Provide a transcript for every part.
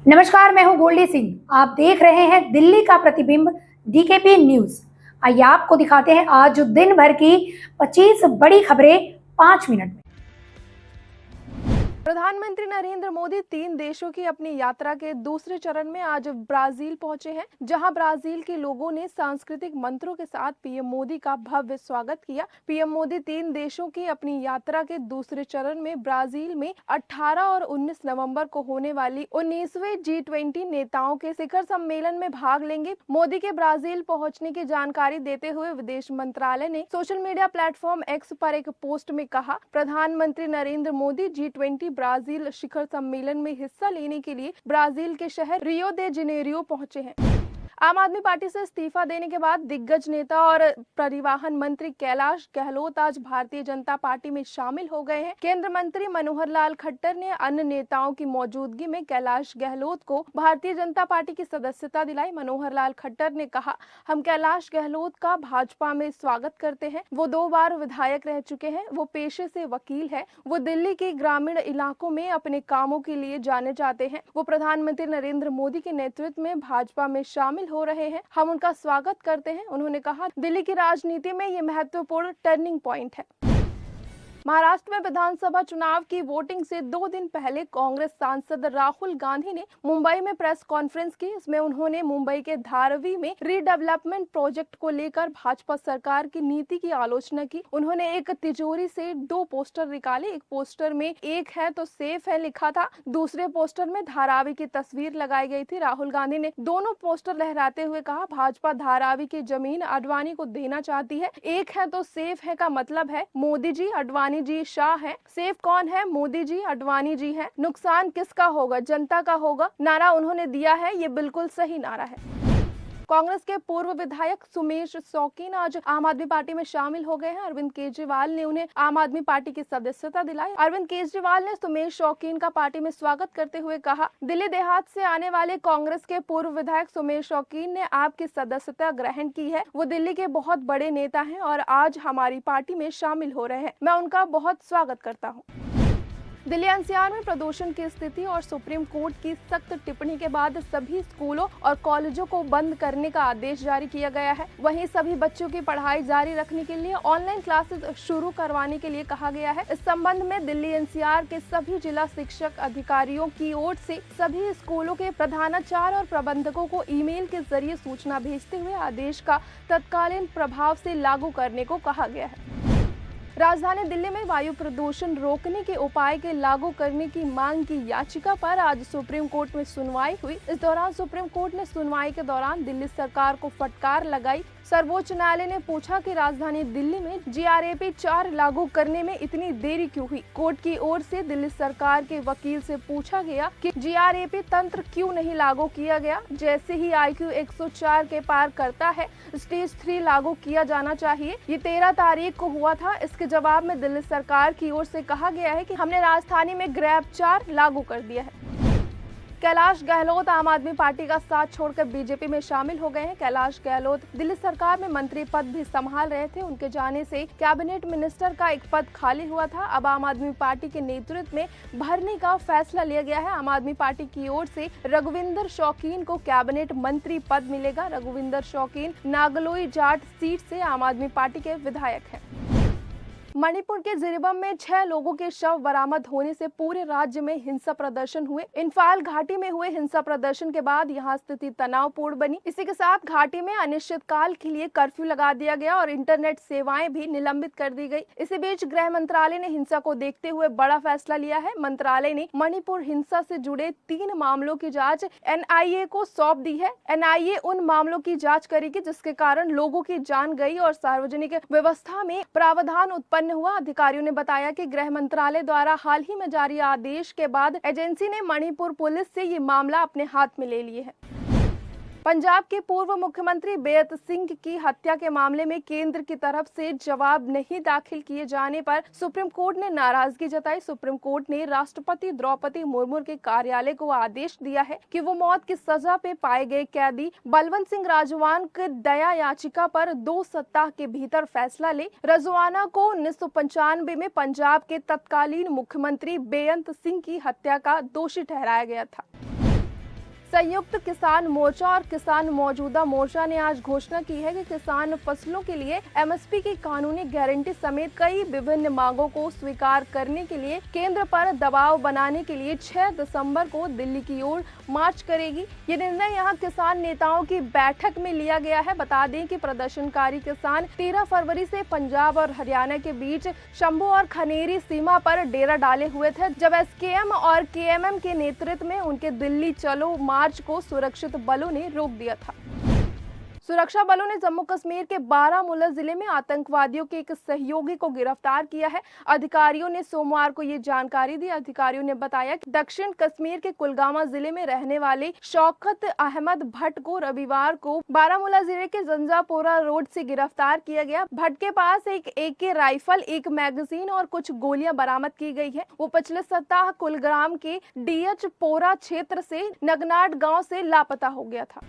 नमस्कार, मैं हूं गोल्डी सिंह। आप देख रहे हैं दिल्ली का प्रतिबिंब डीकेपी न्यूज। आइए आपको दिखाते हैं आज दिन भर की 25 बड़ी खबरें 5 मिनट में। प्रधानमंत्री नरेंद्र मोदी 3 देशों की अपनी यात्रा के दूसरे चरण में आज ब्राजील पहुंचे हैं, जहां ब्राजील के लोगों ने सांस्कृतिक मंत्रों के साथ पीएम मोदी का भव्य स्वागत किया। पीएम मोदी 3 देशों की अपनी यात्रा के दूसरे चरण में ब्राजील में 18 और 19 नवंबर को होने वाली 19वें G20 नेताओं के शिखर सम्मेलन में भाग लेंगे। मोदी के ब्राजील पहुंचने की जानकारी देते हुए विदेश मंत्रालय ने सोशल मीडिया प्लेटफॉर्म एक्स पर एक पोस्ट में कहा, प्रधानमंत्री नरेंद्र मोदी G20 ब्राजील शिखर सम्मेलन में हिस्सा लेने के लिए ब्राजील के शहर रियो दे जेनेरियो पहुंचे हैं। आम आदमी पार्टी से इस्तीफा देने के बाद दिग्गज नेता और परिवहन मंत्री कैलाश गहलोत आज भारतीय जनता पार्टी में शामिल हो गए हैं। केंद्रीय मंत्री मनोहर लाल खट्टर ने अन्य नेताओं की मौजूदगी में कैलाश गहलोत को भारतीय जनता पार्टी की सदस्यता दिलाई। मनोहर लाल खट्टर ने कहा, हम कैलाश गहलोत का भाजपा में स्वागत करते हैं। वो 2 बार विधायक रह चुके हैं। वो पेशे से वकील है। वो दिल्ली के ग्रामीण इलाकों में अपने कामों के लिए जाने जाते हैं। वो प्रधानमंत्री नरेंद्र मोदी के नेतृत्व में भाजपा में शामिल हो रहे हैं। हम उनका स्वागत करते हैं। उन्होंने कहा, दिल्ली की राजनीति में ये महत्वपूर्ण टर्निंग पॉइंट है। महाराष्ट्र में विधानसभा चुनाव की वोटिंग से 2 दिन पहले कांग्रेस सांसद राहुल गांधी ने मुंबई में प्रेस कॉन्फ्रेंस की। इसमें उन्होंने मुंबई के धारावी में रीडेवलपमेंट प्रोजेक्ट को लेकर भाजपा सरकार की नीति की आलोचना की। उन्होंने एक तिजोरी से 2 पोस्टर निकाले। एक पोस्टर में एक है तो सेफ है लिखा था, दूसरे पोस्टर में धारावी की तस्वीर लगाई गई थी। राहुल गांधी ने दोनों पोस्टर लहराते हुए कहा, भाजपा धारावी की जमीन अडवाणी को देना चाहती है। एक है तो सेफ है का मतलब है मोदी जी, अडवाणी जी, शाह है। सेफ कौन है? मोदी जी, अडवाणी जी है। नुकसान किसका होगा? जनता का होगा। नारा उन्होंने दिया है, ये बिल्कुल सही नारा है। कांग्रेस के पूर्व विधायक सुमेश शौकीन आज आम आदमी पार्टी में शामिल हो गए हैं। अरविंद केजरीवाल ने उन्हें आम आदमी पार्टी की सदस्यता दिलाई। अरविंद केजरीवाल ने सुमेश शौकीन का पार्टी में स्वागत करते हुए कहा, दिल्ली देहात से आने वाले कांग्रेस के पूर्व विधायक सुमेश शौकीन ने आपकी सदस्यता ग्रहण की है। वो दिल्ली के बहुत बड़े नेता हैं और आज हमारी पार्टी में शामिल हो रहे हैं। मैं उनका बहुत स्वागत करता हूँ। दिल्ली एनसीआर में प्रदूषण की स्थिति और सुप्रीम कोर्ट की सख्त टिप्पणी के बाद सभी स्कूलों और कॉलेजों को बंद करने का आदेश जारी किया गया है। वहीं सभी बच्चों की पढ़ाई जारी रखने के लिए ऑनलाइन क्लासेस शुरू करवाने के लिए कहा गया है। इस संबंध में दिल्ली एनसीआर के सभी जिला शिक्षक अधिकारियों की ओर से सभी स्कूलों के प्रधानाचार्य और प्रबंधकों को ईमेल के जरिए सूचना भेजते हुए आदेश का तत्कालीन प्रभाव से लागू करने को कहा गया है। राजधानी दिल्ली में वायु प्रदूषण रोकने के उपाय के लागू करने की मांग की याचिका पर आज सुप्रीम कोर्ट में सुनवाई हुई। इस दौरान सुप्रीम कोर्ट ने सुनवाई के दौरान दिल्ली सरकार को फटकार लगाई। सर्वोच्च न्यायालय ने पूछा कि राजधानी दिल्ली में GRAP 4 लागू करने में इतनी देरी क्यों हुई। कोर्ट की ओर से दिल्ली सरकार के वकील से पूछा गया कि GRAP तंत्र क्यों नहीं लागू किया गया। जैसे ही IQ 104 के पार करता है, स्टेज 3 लागू किया जाना चाहिए। ये 13 तारीख को हुआ था। इसके जवाब में दिल्ली सरकार की ओर से कहा गया है कि हमने राजधानी में GRAP 4 लागू कर दिया है। कैलाश गहलोत आम आदमी पार्टी का साथ छोड़कर बीजेपी में शामिल हो गए हैं। कैलाश गहलोत दिल्ली सरकार में मंत्री पद भी संभाल रहे थे। उनके जाने से कैबिनेट मिनिस्टर का एक पद खाली हुआ था। अब आम आदमी पार्टी के नेतृत्व में भरने का फैसला लिया गया है। आम आदमी पार्टी की ओर से रघुविंदर शौकीन को कैबिनेट मंत्री पद मिलेगा। रघुविंदर शौकीन नागलोई जाट सीट से आम आदमी पार्टी के विधायक हैं। मणिपुर के जिरीबम में 6 लोगों के शव बरामद होने से पूरे राज्य में हिंसा प्रदर्शन हुए। इम्फाल घाटी में हुए हिंसा प्रदर्शन के बाद यहां स्थिति तनावपूर्ण बनी। इसी के साथ घाटी में अनिश्चितकाल के लिए कर्फ्यू लगा दिया गया और इंटरनेट सेवाएं भी निलंबित कर दी गई। इसी बीच गृह मंत्रालय ने हिंसा को देखते हुए बड़ा फैसला लिया है। मंत्रालय ने मणिपुर हिंसा से जुड़े 3 मामलों की जाँच NIA को सौंप दी है। NIA उन मामलों की जाँच करेगी जिसके कारण लोगों की जान गई और सार्वजनिक व्यवस्था में प्रावधान उत्पन्न हुआ। अधिकारियों ने बताया कि गृह मंत्रालय द्वारा हाल ही में जारी आदेश के बाद एजेंसी ने मणिपुर पुलिस से ये मामला अपने हाथ में ले लिए है। पंजाब के पूर्व मुख्यमंत्री बेअंत सिंह की हत्या के मामले में केंद्र की तरफ से जवाब नहीं दाखिल किए जाने पर सुप्रीम कोर्ट ने नाराजगी जताई। सुप्रीम कोर्ट ने राष्ट्रपति द्रौपदी मुर्मू के कार्यालय को आदेश दिया है कि वो मौत की सजा पे पाए गए कैदी बलवंत सिंह राजवान की दया याचिका पर 2 सप्ताह के भीतर फैसला ले। रजवाना को 1995 में पंजाब के तत्कालीन मुख्यमंत्री बेअंत सिंह की हत्या का दोषी ठहराया गया था। संयुक्त किसान मोर्चा और किसान मौजूदा मोर्चा ने आज घोषणा की है कि किसान फसलों के लिए एमएसपी की कानूनी गारंटी समेत कई विभिन्न मांगों को स्वीकार करने के लिए केंद्र पर दबाव बनाने के लिए 6 दिसंबर को दिल्ली की ओर मार्च करेगी। ये निर्णय यहां किसान नेताओं की बैठक में लिया गया है। बता दें कि प्रदर्शनकारी किसान 13 फरवरी से पंजाब और हरियाणा के बीच शंभू और खनेरी सीमा पर डेरा डाले हुए थे, जब एसकेएम और केएमएम के नेतृत्व में उनके दिल्ली चलो मार्च को सुरक्षित बलों ने रोक दिया था। सुरक्षा बलों ने जम्मू कश्मीर के बारामूला जिले में आतंकवादियों के एक सहयोगी को गिरफ्तार किया है। अधिकारियों ने सोमवार को ये जानकारी दी। अधिकारियों ने बताया कि दक्षिण कश्मीर के कुलगामा जिले में रहने वाले शौकत अहमद भट्ट को रविवार को बारामूला जिले के जंजापोरा रोड से गिरफ्तार किया गया। भट्ट के पास एक AK राइफल, एक मैगजीन और कुछ गोलियां बरामद की गई है। वो पिछले सप्ताह कुलग्राम के DH पोरा क्षेत्र से नगनाट गाँव से लापता हो गया था।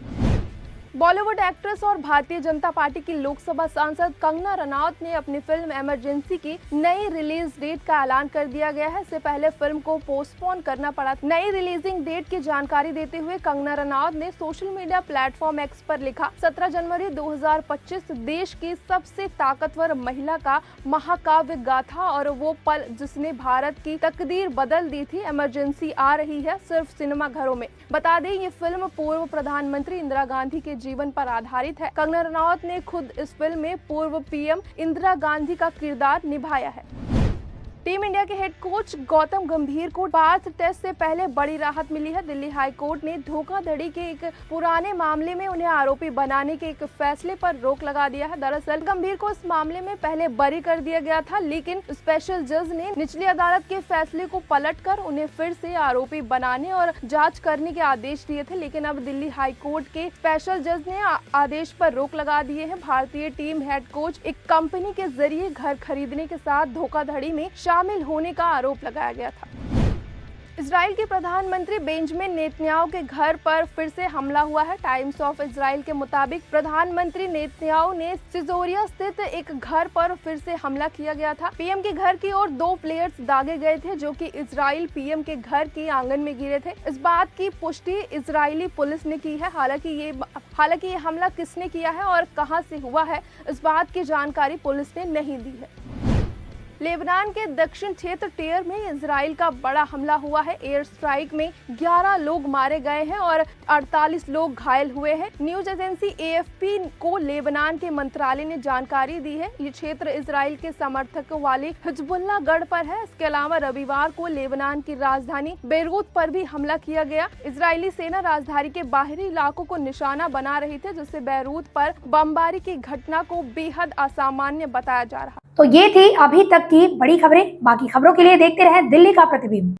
बॉलीवुड एक्ट्रेस और भारतीय जनता पार्टी की लोकसभा सांसद कंगना रनौत ने अपनी फिल्म इमरजेंसी की नई रिलीज डेट का ऐलान कर दिया गया है। इससे पहले फिल्म को पोस्टपोन करना पड़ा। नई रिलीजिंग डेट की जानकारी देते हुए कंगना रनौत ने सोशल मीडिया प्लेटफॉर्म X पर लिखा, 17 जनवरी 2025 देश की सबसे ताकतवर महिला का महाकाव्य गाथा और वो पल जिसने भारत की तकदीर बदल दी थी। इमरजेंसी आ रही है सिर्फ सिनेमा घरों में। बता दें ये फिल्म पूर्व प्रधानमंत्री इंदिरा गांधी के जीवन पर आधारित है। कंगना रनौत ने खुद इस फिल्म में पूर्व PM इंदिरा गांधी का किरदार निभाया है। टीम इंडिया के हेड कोच गौतम गंभीर को पार्थ टेस्ट से पहले बड़ी राहत मिली है। दिल्ली हाई कोर्ट ने धोखाधड़ी के एक पुराने मामले में उन्हें आरोपी बनाने के एक फैसले पर रोक लगा दिया है। दरअसल गंभीर को इस मामले में पहले बरी कर दिया गया था, लेकिन स्पेशल जज ने निचली अदालत के फैसले को पलटकर उन्हें फिर से आरोपी बनाने और जांच करने के आदेश दिए थे। लेकिन अब दिल्ली हाई कोर्ट के स्पेशल जज ने आदेश पर रोक लगा दिए है। भारतीय टीम हेड कोच एक कंपनी के जरिए घर खरीदने के साथ धोखाधड़ी में शामिल होने का आरोप लगाया गया था। इजराइल के प्रधानमंत्री बेंजामिन नेतन्याहू के घर पर फिर से हमला हुआ है। टाइम्स ऑफ इजराइल के मुताबिक प्रधानमंत्री नेतन्याहू ने सिजोरिया स्थित एक घर पर फिर से हमला किया गया था। PM के घर की ओर 2 प्लेयर्स दागे गए थे जो कि इजराइल PM के घर के आंगन में गिरे थे। इस बात की पुष्टि इजरायली पुलिस ने की है। हालांकि ये हमला किसने किया है और कहां से हुआ है, इस बात की जानकारी पुलिस ने नहीं दी है। लेबनान के दक्षिण क्षेत्र टेयर में इजराइल का बड़ा हमला हुआ है। एयर स्ट्राइक में 11 लोग मारे गए हैं और 48 लोग घायल हुए हैं। न्यूज एजेंसी AFP को लेबनान के मंत्रालय ने जानकारी दी है। ये क्षेत्र इजराइल के समर्थकों वाले हिजबुल्लाह गढ़ पर है। इसके अलावा रविवार को लेबनान की राजधानी बेरूत पर भी हमला किया गया। इजरायली सेना राजधानी के बाहरी इलाकों को निशाना बना रही थी, जिससे बेरूत पर बमबारी की घटना को बेहद असामान्य बताया जा रहा। तो ये थी अभी तक की बड़ी खबरें। बाकी खबरों के लिए देखते रहें दिल्ली का प्रतिबिंब।